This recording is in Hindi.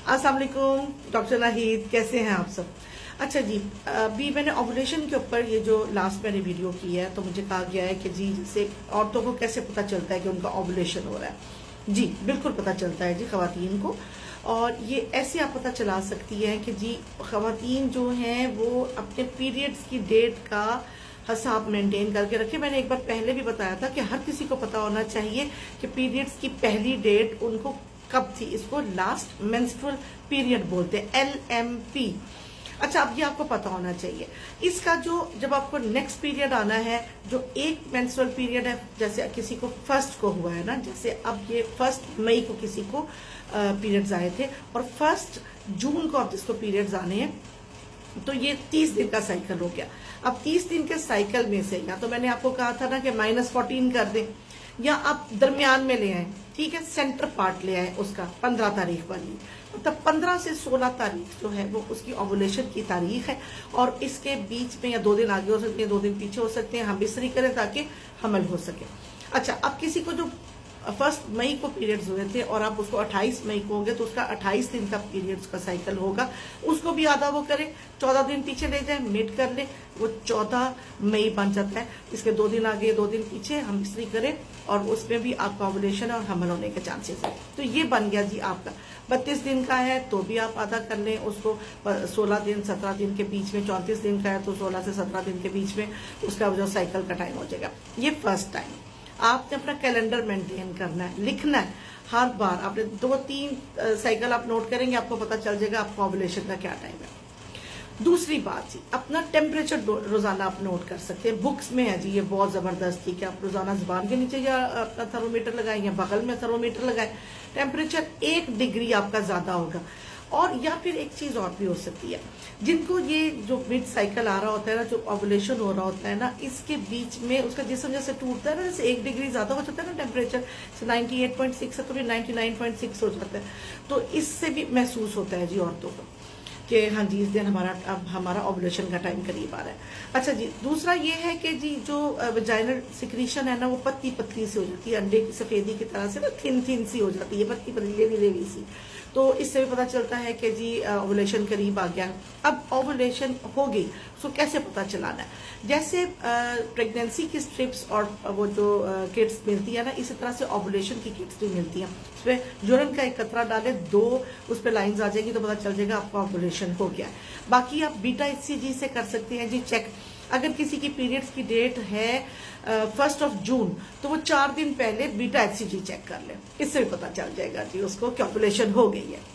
अस्सलाम वालेकुम डॉक्टर नाहिद, कैसे हैं आप सब। अच्छा जी, अभी मैंने ओवुलेशन के ऊपर ये जो लास्ट मैंने वीडियो की है तो मुझे कहा गया है कि जी जैसे औरतों को कैसे पता चलता है कि उनका ओवुलेशन हो रहा है। जी बिल्कुल पता चलता है जी खवातीन को, और ये ऐसे आप पता चला सकती हैं कि जी खवातीन जो हैं वो अपने पीरियड्स की डेट का हिसाब मेंटेन करके रखे। मैंने एक बार पहले भी बताया था कि हर किसी को पता होना चाहिए कि पीरियड्स की पहली डेट उनको कब थी। इसको लास्ट मेंस्ट्रुअल पीरियड बोलते हैं, LMP। अच्छा, अब ये आपको पता होना चाहिए। इसका जो जब आपको नेक्स्ट पीरियड आना है, जो एक मेंस्ट्रुअल पीरियड है, जैसे किसी को फर्स्ट को हुआ है ना, जैसे अब ये 1 मई को किसी को पीरियड्स आए थे और 1 जून को अब जिसको पीरियड्स आने हैं, तो ये 30 दिन का साइकिल हो गया। अब 30 दिन के साइकिल में से या तो मैंने आपको कहा था ना कि -14 कर दें, या आप दरमियान में ले आए, ठीक है, सेंटर पार्ट ले आए उसका 15 तारीख वाली, मतलब 15 से 16 तारीख जो है वो उसकी ओवुलेशन की तारीख है। और इसके बीच में या 2 दिन आगे हो सकते हैं, 2 दिन पीछे हो सकते हैं, हम बिस्तरी करें ताकि हमल हो सके। अच्छा, अब किसी को जो 1 मई को पीरियड्स हुए थे और आप उसको 28 मई को होंगे तो उसका 28 दिन का पीरियड्स का साइकिल होगा। उसको भी आधा वो करें, 14 दिन पीछे ले जाए, मिट कर ले, वो 14 मई बन जाता है। इसके 2 दिन आगे 2 दिन पीछे हम इस्त्री करें और उसमें भी आपका ओवुलेशन और हमल होने के चांसेस है। तो ये बन गया जी आपका 32 दिन का है तो भी आप आधा कर लें उसको, 16 दिन 17 दिन के बीच में, 34 दिन का है तो 16 से 17 दिन के बीच में उसका जो साइकिल का टाइम हो जाएगा। ये फर्स्ट टाइम आपने अपना कैलेंडर मेंटेन करना है, लिखना है हर बार। आपने 2-3 साइकिल आप नोट करेंगे, आपको पता चल जाएगा आपका ओवुलेशन का क्या टाइम है। दूसरी बात जी, अपना टेम्परेचर रोजाना आप नोट कर सकते हैं। बुक्स में है जी ये बहुत जबरदस्त कि आप रोजाना जुबान के नीचे या अपना थर्मोमीटर लगाएं या बगल में थर्मोमीटर लगाएं। टेम्परेचर 1 डिग्री आपका ज्यादा होगा। और या फिर एक चीज और भी हो सकती है, जिनको ये जो मिड साइकिल आ रहा होता है ना, जो ओवुलेशन हो रहा होता है ना, इसके बीच में उसका जिस्म जैसे टूटता है ना, जैसे 1 डिग्री ज्यादा हो जाता है ना टेम्परेचर, 98.6 है तो फिर 99.6 हो जाता है। तो इससे भी महसूस होता है जी औरतों को कि हाँ जी इस दिन हमारा ओवुलेशन का टाइम करीब आ रहा है। अच्छा जी, दूसरा ये है कि जी जो वजाइनल सिक्रीशन है ना, वो पतली पतली सी हो जाती है, अंडे की सफेदी की तरह से ना, थिन सी हो जाती है, पतली पतली लेवी सी। तो इससे भी पता चलता है कि जी ओवुलेशन करीब आ गया। अब ओवुलेशन हो गई, उसको कैसे पता चलाना है। जैसे प्रेगनेंसी की स्ट्रिप्स और वो जो किट्स मिलती है ना, इसी तरह से ओवुलेशन की किट्स भी मिलती हैं। उसमें यूरिन का एक कतरा डाले, 2 उस पर लाइन्स आ जाएगी तो पता चल जाएगा आपका ओवुलेशन हो गया है। बाकी आप बीटा HCG से कर सकते हैं जी चेक। अगर किसी की पीरियड्स की डेट है 1 जून तो वो 4 दिन पहले बीटा HCG चेक कर ले, इससे भी पता चल जाएगा जी उसको ओवुलेशन हो गई है।